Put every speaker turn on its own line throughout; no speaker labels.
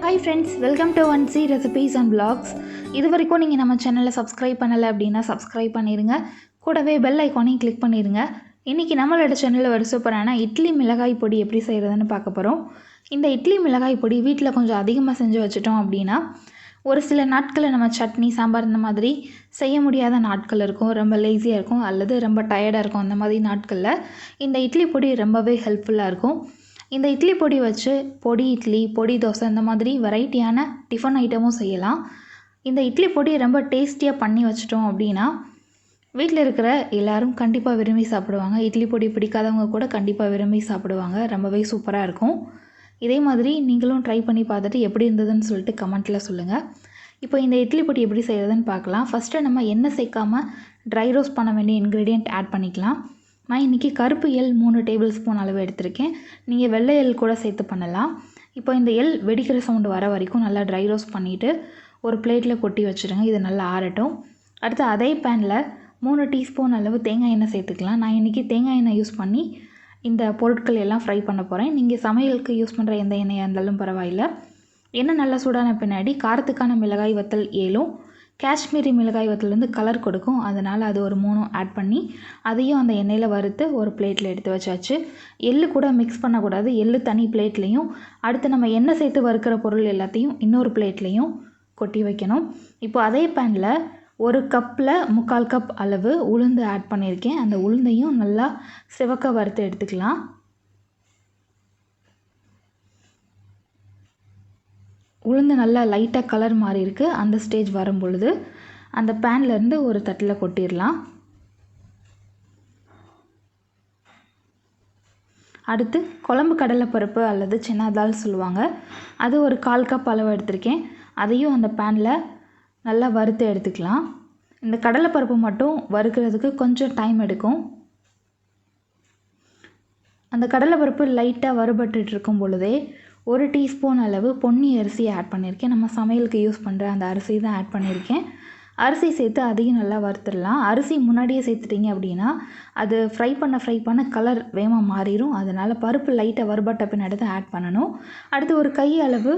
Hi friends, welcome to 1C recipes and vlogs. இது வரைக்கும் நீங்கள் நம்ம சேனலை சப்ஸ்கிரைப் பண்ணலை அப்படின்னா சப்ஸ்கிரைப் பண்ணிடுங்க. கூடவே பெல் ஐக்கானையும் கிளிக் பண்ணிடுங்க. இன்றைக்கி நம்மளோட சேனலில் ஒரு சூப்பரான இட்லி மிளகாய் பொடி எப்படி செய்கிறதுன்னு பார்க்க போகிறோம். இந்த இட்லி மிளகாய் பொடி வீட்டில் கொஞ்சம் அதிகமாக செஞ்சு வச்சிட்டோம் அப்படின்னா ஒரு சில நாட்களில் நம்ம சட்னி சாம்பார் இந்த மாதிரி செய்ய முடியாத நாட்கள் இருக்கும், ரொம்ப லேசியாக இருக்கும் அல்லது ரொம்ப டயர்டாக இருக்கும். அந்த மாதிரி நாட்களில் இந்த இட்லி பொடி ரொம்பவே ஹெல்ப்ஃபுல்லாக இருக்கும். இந்த இட்லி பொடி வச்சு பொடி இட்லி, பொடி தோசை இந்த மாதிரி வெரைட்டியான டிஃபன் ஐட்டமும் செய்யலாம். இந்த இட்லி பொடி ரொம்ப டேஸ்டியாக பண்ணி வச்சிட்டோம் அப்படின்னா வீட்டில் இருக்கிற எல்லோரும் கண்டிப்பாக விரும்பி சாப்பிடுவாங்க. இட்லி பொடி பிடிக்காதவங்க கூட கண்டிப்பாக விரும்பி சாப்பிடுவாங்க. ரொம்பவே சூப்பராக இருக்கும். இதே மாதிரி நீங்களும் ட்ரை பண்ணி பார்த்துட்டு எப்படி இருந்ததுன்னு சொல்லிட்டு கமெண்ட்டில் சொல்லுங்கள். இப்போ இந்த இட்லி பொடி எப்படி செய்கிறதுன்னு பார்க்கலாம். ஃபஸ்ட்டு நம்ம எண்ணெய் சேர்க்காமல் ட்ரை ரோஸ்ட் பண்ண வேண்டிய இன்க்ரீடியண்ட் ஆட் பண்ணிக்கலாம். நான் இன்றைக்கி கருப்பு எள் 3 டேபிள் ஸ்பூன் அளவு எடுத்திருக்கேன். நீங்கள் வெள்ளை எள் கூட சேர்த்து பண்ணலாம். இப்போ இந்த எள் வெடிக்கிற சவுண்டு வர வரைக்கும் நல்லா ட்ரை ரோஸ்ட் பண்ணிவிட்டு ஒரு பிளேட்டில் கொட்டி வச்சுருங்க. இது நல்லா ஆறட்டும். அடுத்து அதே பேனில் 3 டீஸ்பூன் அளவு தேங்காய் எண்ணெய் சேர்த்துக்கலாம். நான் இன்றைக்கி தேங்காய் எண்ணெய் யூஸ் பண்ணி இந்த பொருட்கள் எல்லாம் ஃப்ரை பண்ண போகிறேன். நீங்கள் சமையலுக்கு யூஸ் பண்ணுற எந்த எண்ணெயாக இருந்தாலும் பரவாயில்லை. எண்ணெய் நல்லா சூடான பின்னாடி காரத்துக்கான மிளகாய் வத்தல் 7, காஷ்மீரி மிளகாய் வத்தல் கலர் கொடுக்கும், அதனால் அது ஒரு 3 ஆட் பண்ணி அதையும் அந்த எண்ணெயில் வறுத்து ஒரு பிளேட்டில் எடுத்து வச்சாச்சு. எள்ளு கூட மிக்ஸ் பண்ணக்கூடாது. எள்ளு தனி பிளேட்லேயும் அடுத்து நம்ம எண்ணெய் சேர்த்து வறுக்கிற பொருள் எல்லாத்தையும் இன்னொரு பிளேட்லேயும் கொட்டி வைக்கணும். இப்போ அதே பேனில் ஒரு கப்பில் 3/4 கப் அளவு உளுந்து ஆட் பண்ணியிருக்கேன். அந்த உளுந்தையும் நல்லா சிவக்க வறுத்து எடுத்துக்கலாம். உளுந்து நல்லா லைட்டாக கலர் மாறி இருக்குது. அந்த ஸ்டேஜ் வரும் பொழுது அந்த பேன்லேருந்து ஒரு தட்டில் கொட்டிடலாம். அடுத்து குழம்பு கடலைப்பருப்பு அல்லது சின்ன தால் சொல்லுவாங்க, அது ஒரு 1/4 கப் அளவு எடுத்திருக்கேன். அதையும் அந்த பேனில் நல்லா வறுத்து எடுத்துக்கலாம். இந்த கடலைப்பருப்பு மட்டும் வறுக்கிறதுக்கு கொஞ்சம் டைம் எடுக்கும். அந்த கடலைப்பருப்பு லைட்டாக வறுபட்டு இருக்கும் பொழுதே 1 டீஸ்பூன் அளவு பொன்னி அரிசி ஆட் பண்ணியிருக்கேன். நம்ம சமையலுக்கு யூஸ் பண்ணுற அந்த அரிசி தான் ஆட் பண்ணியிருக்கேன். அரிசி சேர்த்து அதையும் நல்லா வறுத்துடலாம். அரிசி முன்னாடியே சேர்த்துட்டிங்க அப்படின்னா அது ஃப்ரை பண்ண கலர் வேகமாக மாறிடும். அதனால் பருப்பு லைட்டாக வறுபட்ட பின்னாடி தான் ஆட் பண்ணணும். அடுத்து ஒரு கை அளவு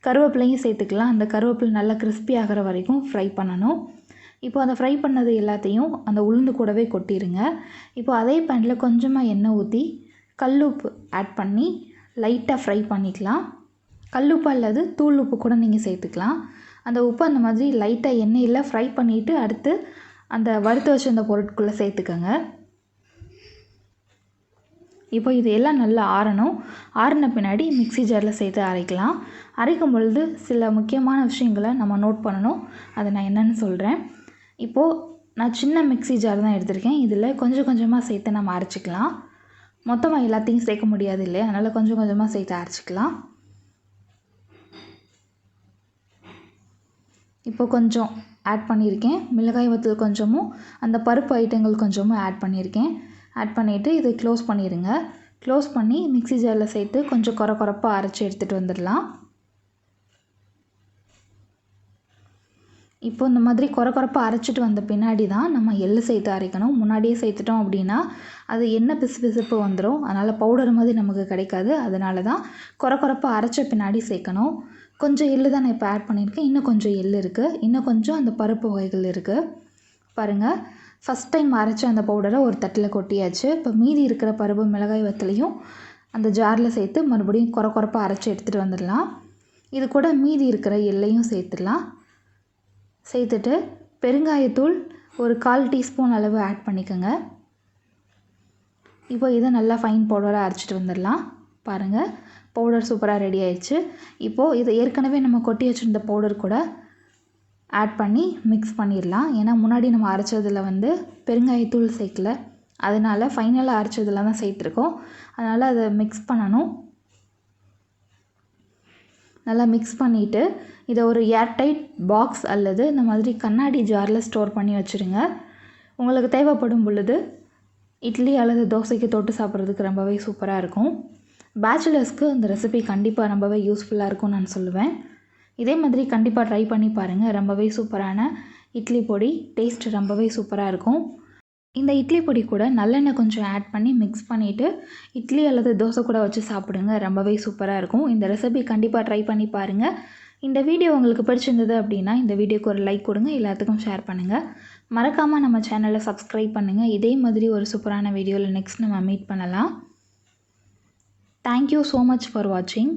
கருவேப்பிலையும் சேர்த்துக்கலாம். அந்த கருவேப்பிலை நல்லா கிறிஸ்பி ஆகிற வரைக்கும் ஃப்ரை பண்ணணும். இப்போ அந்த ஃப்ரை பண்ணது எல்லாத்தையும் அந்த உளுந்து கூடவே கொட்டிடுங்க. இப்போ அதே பேனில் கொஞ்சமாக எண்ணெய் ஊற்றி கல்லுப்பு ஆட் பண்ணி லைட்டாக ஃப்ரை பண்ணிக்கலாம். கல்லுப்பு அல்லது தூள் உப்பு கூட நீங்கள் சேர்த்துக்கலாம். அந்த உப்பு அந்த மாதிரி லைட்டாக எண்ணெயில் ஃப்ரை பண்ணிவிட்டு அடுத்து அந்த வறுத்து வச்சிருந்த பொருட்குள்ளே சேர்த்துக்கோங்க. இப்போ இது எல்லாம் நல்லா ஆறணும். ஆறின பின்னாடி மிக்ஸி ஜாரில் சேர்த்து அரைக்கலாம். அரைக்கும் பொழுது சில முக்கியமான விஷயங்களை நம்ம நோட் பண்ணணும். அதை நான் என்னென்னு சொல்கிறேன். இப்போது நான் சின்ன மிக்ஸி ஜார் தான் எடுத்திருக்கேன். இதில் கொஞ்சம் கொஞ்சமாக சேர்த்து நம்ம அரைச்சிக்கலாம். மொத்தமாக எல்லாத்தையும் சேர்க்க முடியாது இல்லையா, அதனால் கொஞ்சம் கொஞ்சமாக சேர்த்து அரைச்சிக்கலாம். இப்போ கொஞ்சம் ஆட் பண்ணியிருக்கேன். மிளகாய் வத்தல் கொஞ்சமும் அந்த பருப்பு ஐட்டங்கள் கொஞ்சமும் ஆட் பண்ணியிருக்கேன். ஆட் பண்ணிவிட்டு இதை க்ளோஸ் பண்ணிடுங்க. க்ளோஸ் பண்ணி மிக்ஸி ஜாரில் சேர்த்து கொஞ்சம் கொரப்பாக அரைச்சி எடுத்துகிட்டு வந்துடலாம். இப்போ இந்த மாதிரி கொரப்பாக அரைச்சிட்டு வந்த பின்னாடி தான் நம்ம எள்ளு சேர்த்து அரைக்கணும். முன்னாடியே சேர்த்துட்டோம் அப்படின்னா அது எண்ணெய் பிசுபிசுப்பு வந்துடும். அதனால் பவுடர் மாதிரி நமக்கு கிடைக்காது. அதனால தான் கொரப்பாக அரைச்ச பின்னாடி சேர்க்கணும். கொஞ்சம் எள்ளு தான் நான் இப்போ ஆட் பண்ணியிருக்கேன். இன்னும் கொஞ்சம் எள்ளு இருக்குது. இன்னும் கொஞ்சம் அந்த பருப்பு வகைகள் இருக்குது. பாருங்கள், ஃபஸ்ட் டைம் அரைச்ச அந்த பவுடரை ஒரு தட்டில் கொட்டியாச்சு. இப்போ மீதி இருக்கிற பருப்பு மிளகாய் வத்தலையும் அந்த ஜாரில் சேர்த்து மறுபடியும் கொரப்பாக அரைச்சி எடுத்துகிட்டு வந்துடலாம். இது கூட மீதி இருக்கிற எள்ளையும் சேர்த்துடலாம். சேர்த்துட்டு பெருங்காயத்தூள் ஒரு 1/4 டீஸ்பூன் அளவு ஆட் பண்ணிக்கோங்க. இப்போ இதை நல்லா ஃபைன் பவுடராக அரைச்சிட்டு வந்துடலாம். பாருங்கள், பவுடர் சூப்பராக ரெடி ஆயிடுச்சு. இப்போது இதை ஏற்கனவே நம்ம கொட்டி வச்சுருந்த பவுடர் கூட ஆட் பண்ணி மிக்ஸ் பண்ணிடலாம். ஏன்னா முன்னாடி நம்ம அரைச்சதில் பெருங்காயத்தூள் சேர்க்கல, அதனால் ஃபைனலாக அரைச்சதில் தான் சேர்த்துருக்கோம். அதனால் அதை மிக்ஸ் பண்ணணும். நல்லா மிக்ஸ் பண்ணிவிட்டு இதை ஒரு ஏர்டைட் பாக்ஸ் அல்லது இந்த மாதிரி கண்ணாடி ஜாரில் ஸ்டோர் பண்ணி வச்சுருங்க. உங்களுக்கு தேவைப்படும் பொழுது இட்லி அல்லது தோசைக்கு தொட்டு சாப்பிட்றதுக்கு ரொம்பவே சூப்பராக இருக்கும். பேச்சுலர்ஸ்க்கு இந்த ரெசிபி கண்டிப்பாக ரொம்பவே யூஸ்ஃபுல்லாக இருக்கும்னு நான் சொல்லுவேன். இதே மாதிரி கண்டிப்பாக ட்ரை பண்ணி பாருங்கள். ரொம்பவே சூப்பரான இட்லி பொடி, டேஸ்ட் ரொம்பவே சூப்பராக இருக்கும். இந்த இட்லி பொடி கூட நல்லெண்ணெய் கொஞ்சம் ஆட் பண்ணி மிக்ஸ் பண்ணிவிட்டு இட்லி அல்லது தோசை கூட வச்சு சாப்பிடுங்க. ரொம்பவே சூப்பராக இருக்கும். இந்த ரெசிபி கண்டிப்பாக ட்ரை பண்ணி பாருங்கள். இந்த வீடியோ உங்களுக்கு பிடிச்சிருந்தது அப்படின்னா இந்த வீடியோக்கு ஒரு லைக் கொடுங்க, எல்லாத்துக்கும் ஷேர் பண்ணுங்கள். மறக்காமல் நம்ம சேனலை சப்ஸ்கிரைப் பண்ணுங்கள். இதே மாதிரி ஒரு சூப்பரான வீடியோவில் நெக்ஸ்ட் நம்ம மீட் பண்ணலாம். தேங்க்யூ ஸோ மச் ஃபார் வாட்சிங்.